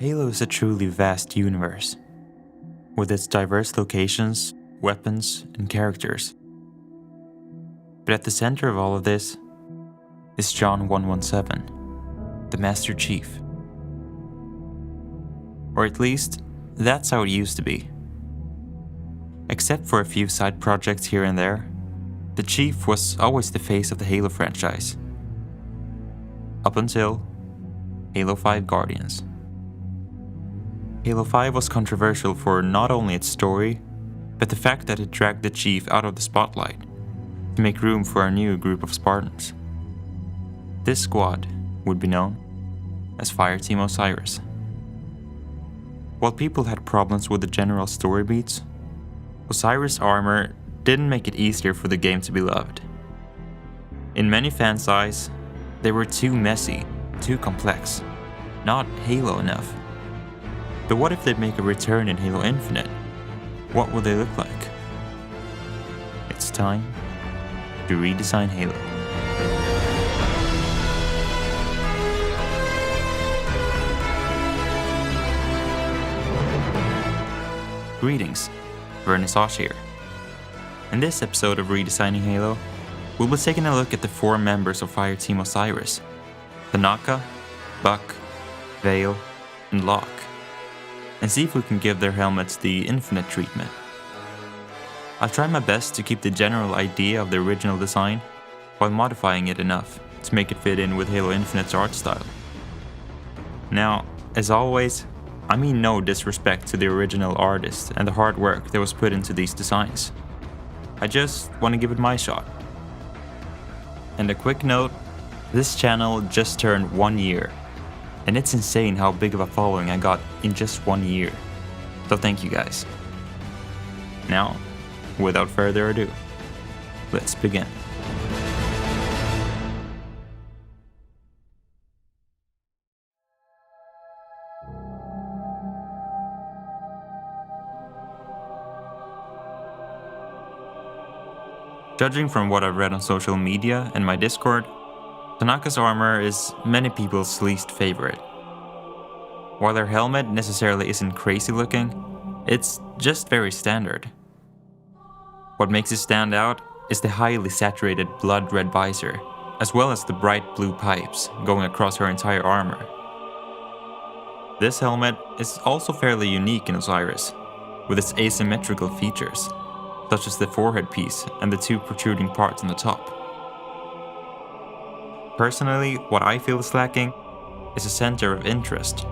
Halo is a truly vast universe, with its diverse locations, weapons, and characters. But at the center of all of this is John 117, the Master Chief. Or at least, that's how it used to be. Except for a few side projects here and there, the Chief was always the face of the Halo franchise. Up until Halo 5 Guardians. Halo 5 was controversial for not only its story, but the fact that it dragged the Chief out of the spotlight to make room for a new group of Spartans. This squad would be known as FIRETEAM OSIRIS. While people had problems with the general story beats, Osiris' armor didn't make it easier for the game to be loved. In many fans' eyes, they were too messy, too complex, not Halo enough. But what if they'd make a return in Halo Infinite? What would they look like? It's time to redesign Halo. Greetings, Vernissage here. In this episode of Redesigning Halo, we'll be taking a look at the 4 members of FIRETEAM OSIRIS: Tanaka, Buck, Vale, and Locke, and see if we can give their helmets the infinite treatment. I'll try my best to keep the general idea of the original design while modifying it enough to make it fit in with Halo Infinite's art style. Now, as always, I mean no disrespect to the original artist and the hard work that was put into these designs. I just want to give it my shot. And a quick note, this channel just turned 1 year, and it's insane how big of a following I got in just 1 year. So thank you guys. Now, without further ado, let's begin. Judging from what I've read on social media and my Discord, Tanaka's armor is many people's least favorite. While their helmet necessarily isn't crazy looking, it's just very standard. What makes it stand out is the highly saturated blood red visor, as well as the bright blue pipes going across her entire armor. This helmet is also fairly unique in Osiris, with its asymmetrical features, such as the forehead piece and the 2 protruding parts on the top. Personally, what I feel is lacking is a center of interest.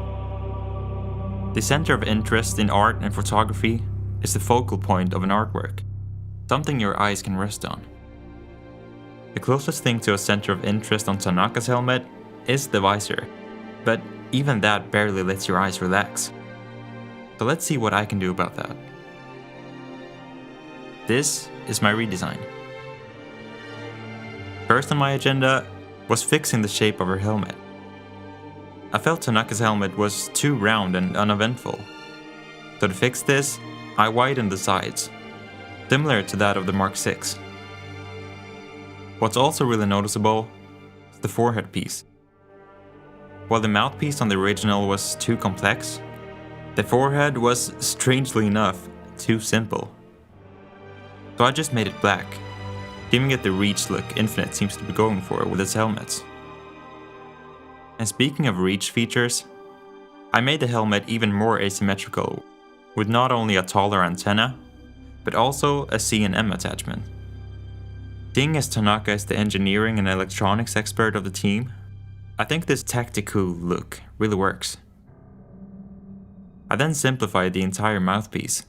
The center of interest in art and photography is the focal point of an artwork, something your eyes can rest on. The closest thing to a center of interest on Tanaka's helmet is the visor, but even that barely lets your eyes relax. So let's see what I can do about that. This is my redesign. First on my agenda was fixing the shape of her helmet. I felt Tanaka's helmet was too round and uneventful. So to fix this, I widened the sides, similar to that of the Mark VI. What's also really noticeable is the forehead piece. While the mouthpiece on the original was too complex, the forehead was, strangely enough, too simple. So I just made it black, giving it the reach look Infinite seems to be going for with its helmets. And speaking of reach features, I made the helmet even more asymmetrical, with not only a taller antenna, but also a C&M attachment. Seeing as Tanaka is the engineering and electronics expert of the team, I think this tactical look really works. I then simplified the entire mouthpiece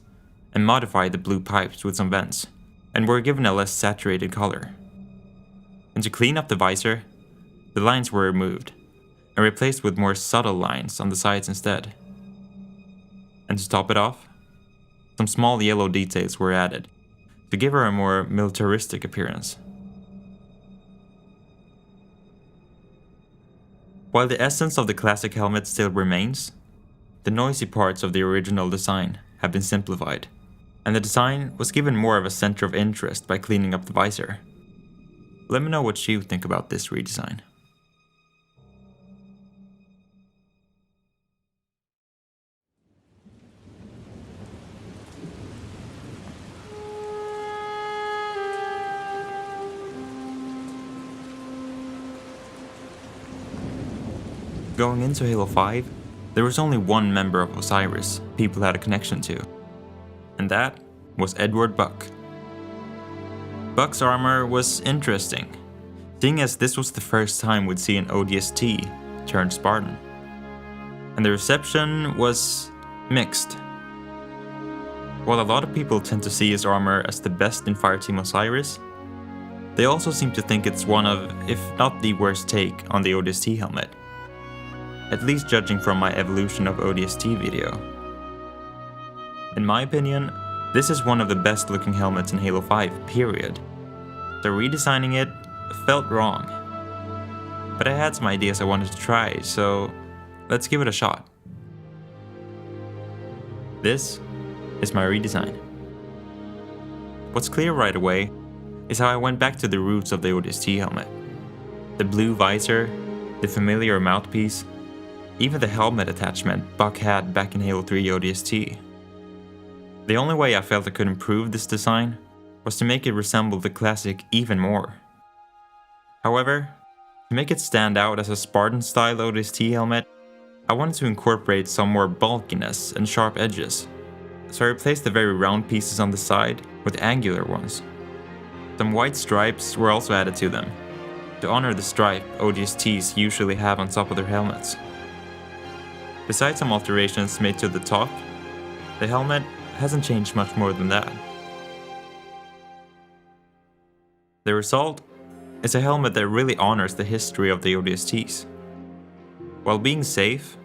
and modified the blue pipes with some vents, and were given a less saturated color. And to clean up the visor, the lines were removed and replaced with more subtle lines on the sides instead. And to top it off, some small yellow details were added to give her a more militaristic appearance. While the essence of the classic helmet still remains, the noisy parts of the original design have been simplified, and the design was given more of a center of interest by cleaning up the visor. Let me know what you think about this redesign. Going into Halo 5, there was only one member of Osiris people had a connection to, and that was Edward Buck. Buck's armor was interesting, seeing as this was the first time we'd see an ODST turned Spartan, and the reception was mixed. While a lot of people tend to see his armor as the best in Fireteam Osiris, they also seem to think it's one of, if not the worst take on the ODST helmet, at least judging from my Evolution of ODST video. In my opinion, this is one of the best looking helmets in Halo 5, period. So redesigning it felt wrong. But I had some ideas I wanted to try, so let's give it a shot. This is my redesign. What's clear right away is how I went back to the roots of the ODST helmet. The blue visor, the familiar mouthpiece, even the helmet attachment Buck had back in Halo 3 ODST. The only way I felt I could improve this design was to make it resemble the classic even more. However, to make it stand out as a Spartan-style ODST helmet, I wanted to incorporate some more bulkiness and sharp edges, so I replaced the very round pieces on the side with angular ones. Some white stripes were also added to them, to honor the stripe ODSTs usually have on top of their helmets. Besides some alterations made to the top, the helmet hasn't changed much more than that. The result is a helmet that really honors the history of the ODSTs. While being safe,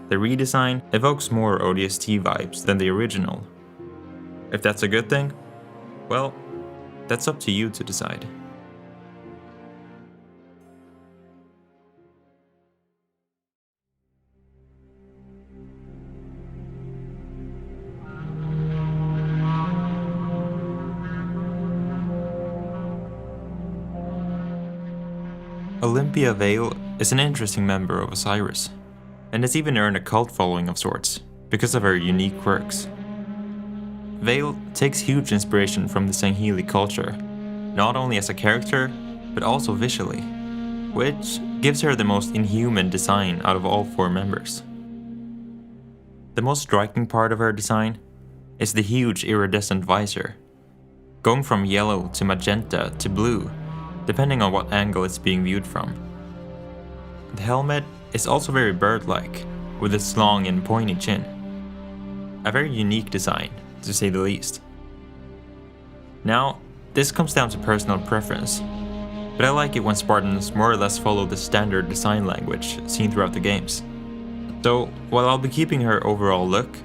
the redesign evokes more ODST vibes than the original. If that's a good thing, well, that's up to you to decide. Olympia Vale is an interesting member of Osiris, and has even earned a cult following of sorts, because of her unique quirks. Vale takes huge inspiration from the Sangheili culture, not only as a character, but also visually, which gives her the most inhuman design out of all 4 members. The most striking part of her design is the huge iridescent visor, going from yellow to magenta to blue, depending on what angle it's being viewed from. The helmet is also very bird-like, with its long and pointy chin. A very unique design, to say the least. Now, this comes down to personal preference, but I like it when Spartans more or less follow the standard design language seen throughout the games. So, while I'll be keeping her overall look,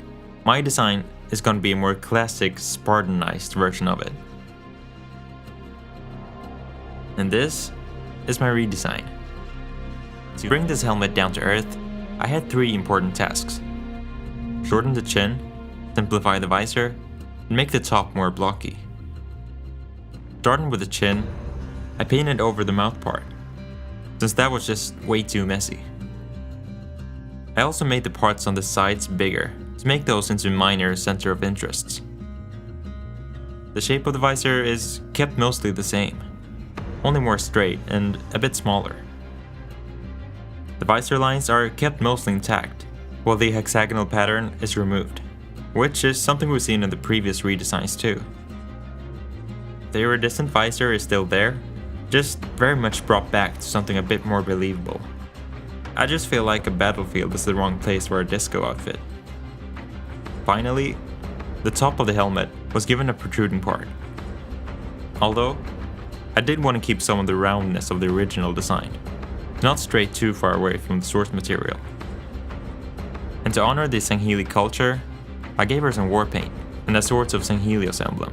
my design is going to be a more classic Spartanized version of it. And this is my redesign. To bring this helmet down to earth, I had 3 important tasks. Shorten the chin, simplify the visor, and make the top more blocky. Starting with the chin, I painted over the mouth part, since that was just way too messy. I also made the parts on the sides bigger, to make those into minor center of interests. The shape of the visor is kept mostly the same, only more straight and a bit smaller. The visor lines are kept mostly intact, while the hexagonal pattern is removed, which is something we've seen in the previous redesigns too. The iridescent visor is still there, just very much brought back to something a bit more believable. I just feel like a battlefield is the wrong place for a disco outfit. Finally, the top of the helmet was given a protruding part. Although, I did want to keep some of the roundness of the original design, not stray too far away from the source material. And to honor the Sangheili culture, I gave her some war paint and a sort of Sanghelios emblem.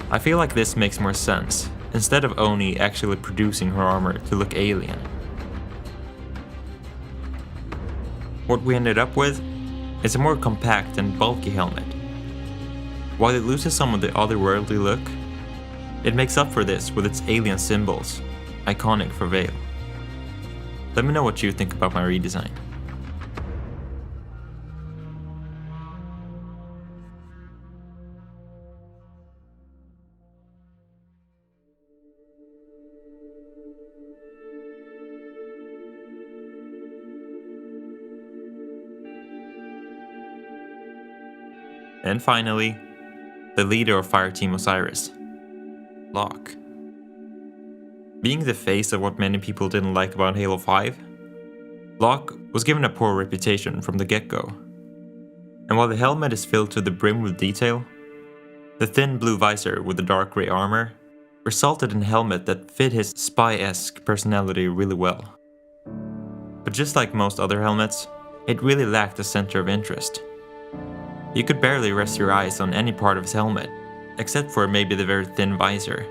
I feel like this makes more sense, instead of Oni actually producing her armor to look alien. What we ended up with is a more compact and bulky helmet. While it loses some of the otherworldly look, it makes up for this with its alien symbols, iconic for Vale. Let me know what you think about my redesign. And finally, the leader of Fireteam Osiris, Locke. Being the face of what many people didn't like about Halo 5, Locke was given a poor reputation from the get-go. And while the helmet is filled to the brim with detail, the thin blue visor with the dark grey armor resulted in a helmet that fit his spy-esque personality really well. But just like most other helmets, it really lacked a center of interest. You could barely rest your eyes on any part of his helmet, except for maybe the very thin visor.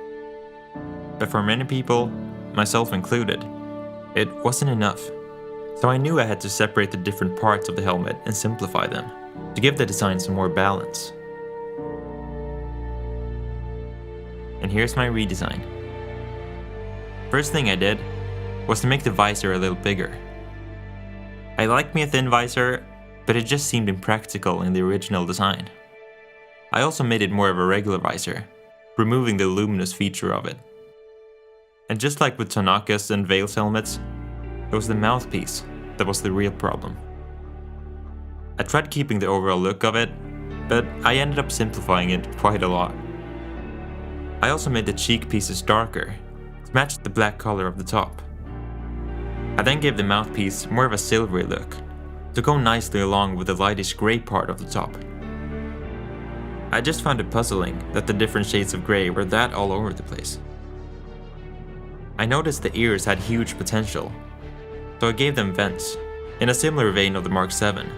But for many people, myself included, it wasn't enough. So I knew I had to separate the different parts of the helmet and simplify them, to give the design some more balance. And here's my redesign. First thing I did was to make the visor a little bigger. I liked me a thin visor, but it just seemed impractical in the original design. I also made it more of a regular visor, removing the luminous feature of it. And just like with Tanaka's and Vale's helmets, it was the mouthpiece that was the real problem. I tried keeping the overall look of it, but I ended up simplifying it quite a lot. I also made the cheek pieces darker, to match the black color of the top. I then gave the mouthpiece more of a silvery look, to go nicely along with the lightish grey part of the top. I just found it puzzling that the different shades of grey were that all over the place. I noticed the ears had huge potential, so I gave them vents, in a similar vein of the Mark 7.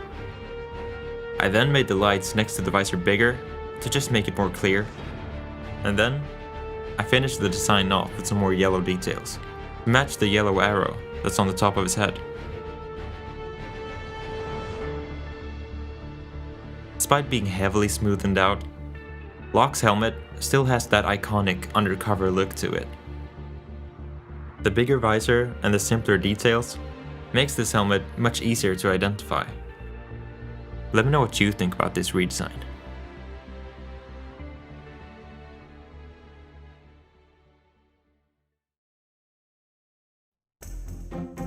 I then made the lights next to the visor bigger, to just make it more clear. And then, I finished the design off with some more yellow details, to match the yellow arrow that's on the top of his head. Despite being heavily smoothened out, Locke's helmet still has that iconic undercover look to it. The bigger visor and the simpler details makes this helmet much easier to identify. Let me know what you think about this redesign.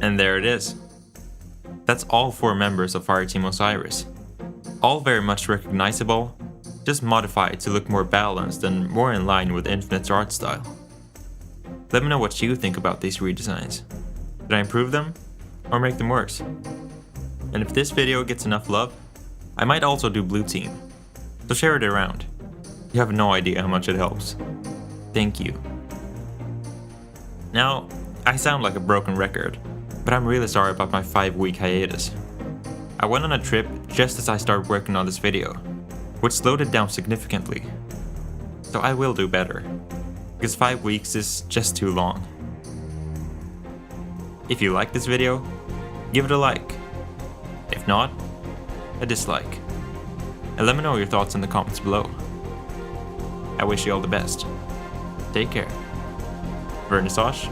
And there it is. That's all 4 members of Fireteam Osiris. All very much recognizable, just modified to look more balanced and more in line with Infinite's art style. Let me know what you think about these redesigns. Did I improve them, or make them worse? And if this video gets enough love, I might also do Blue Team, so share it around. You have no idea how much it helps. Thank you. Now, I sound like a broken record, but I'm really sorry about my 5-week hiatus. I went on a trip just as I started working on this video, which slowed it down significantly. So I will do better, because 5 weeks is just too long. If you like this video, give it a like. If not, a dislike. And let me know your thoughts in the comments below. I wish you all the best. Take care. Vernissage.